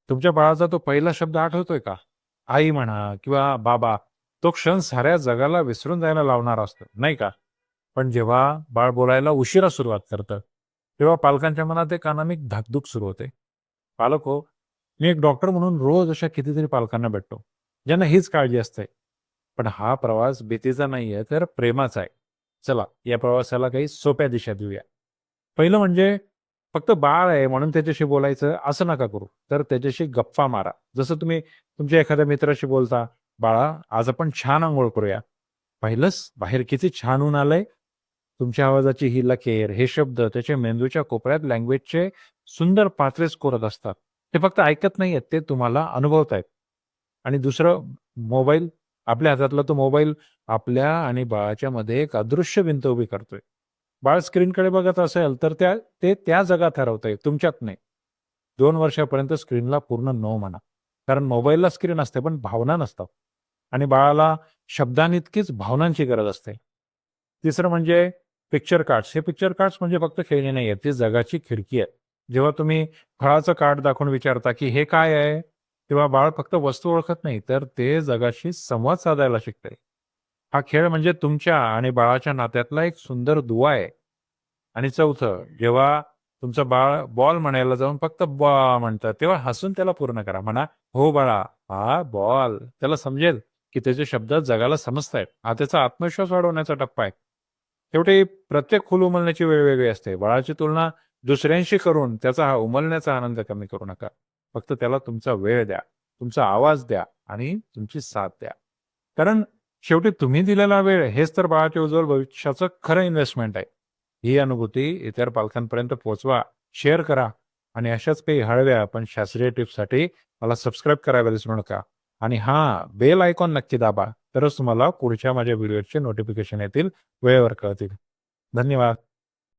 तुमच्या बाळाचा तो पहिला शब्द आठवतोय का? आई म्हणा किंवा बाबा. तो क्षण साऱ्या जगाला विसरून जायला लावणारा असतो, नाही का? पण जेव्हा बाळ बोलायला उशिरा सुरुवात करतं, तेव्हा पालकांच्या मनात एक अनामिक धाकधूक सुरू होते. पालक हो, मी एक डॉक्टर म्हणून रोज अशा कितीतरी पालकांना भेटतो, ज्यांना हीच काळजी असते. पण हा प्रवास भीतीचा नाहीये, तर प्रेमाचा आहे. चला, या प्रवासाला काही सोप्या दिशा देऊया. पहिलं म्हणजे फक्त बाळ आहे म्हणून त्याच्याशी बोलायचं असं नका करू. तर त्याच्याशी गप्पा मारा. जसं तुम्ही तुमच्या एखाद्या मित्राशी बोलता, "बाळा, आज आपण छान अंघोळ करूया." पाहिलंस बाहेर किती छान ऊन आलंय? तुमच्या आवाजाची ही लकेर, हे शब्द त्याच्या मेंदूच्या कोपऱ्यात लँग्वेजचे सुंदर पात्रे स्कोरत असतात. ते फक्त ऐकत नाहीयेत, ते तुम्हाला अनुभवतायत. आणि दुसरं मोबाईल, आपल्या हातातला तो मोबाईल आपल्या आणि बाळाच्या मध्ये एक अदृश्य भिंत उभी करतोय. बाळ स्क्रीनकडे बघत असेल, तर ते त्या जगात हरवतंय, तुमच्यात नाही. 2 वर्षापर्यंत स्क्रीनला पूर्ण नो म्हणा. कारण मोबाईलला स्क्रीन असते, पण भावना नसतात. आणि बाळाला शब्दांइतकीच भावनांची गरज असते. तिसरं म्हणजे पिक्चर कार्ड्स. हे पिक्चर कार्ड्स म्हणजे फक्त खेळणी नाही आहेत, ती जगाची खिडकी आहे. जेव्हा तुम्ही फळाचं कार्ड दाखवून विचारता, की "हे काय आहे?" तेव्हा बाळ फक्त वस्तू ओळखत नाही, तर ते जगाशी संवाद साधायला शिकते. हा खेळ म्हणजे तुमच्या आणि बाळाच्या नात्यातला एक सुंदर दुवा आहे. आणि चौथं, जेव्हा तुमचं बाळ बॉल म्हणायला जाऊन फक्त बॉल म्हणतं, तेव्हा हसून त्याला पूर्ण करा. म्हणा, "हो बाळा, हा बॉल." त्याला समजेल, की त्याचे शब्द जगाला समजतायत. हा त्याचा आत्मविश्वास वाढवण्याचा टप्पा आहे. शेवटी प्रत्येक फूल उमलण्याची वेळ वेगळी असते. बाळाची तुलना दुसऱ्यांशी करून त्याचा हा उमलण्याचा आनंद कमी करू नका. फक्त त्याला तुमचा वेळ द्या, तुमचा आवाज द्या आणि तुमची साथ द्या. कारण शेवटी तुम्ही दिलेला वेळ हेच तर बाळाच्या उज्ज्वल भविष्याचं खरं इन्व्हेस्टमेंट आहे. ही अनुभूती इतर पालकांपर्यंत पोहोचवा, शेअर करा आणि अशाच काही हळव्या पण शास्त्रीय टिप्ससाठी मला सबस्क्राईब करायला विसरू नका. आणि हां, बेल आयकॉन नक्की दाबा. तरच तुम्हाला पुढच्या माझ्या व्हिडिओचे नोटिफिकेशन येतील, वेळेवर कळतील. धन्यवाद.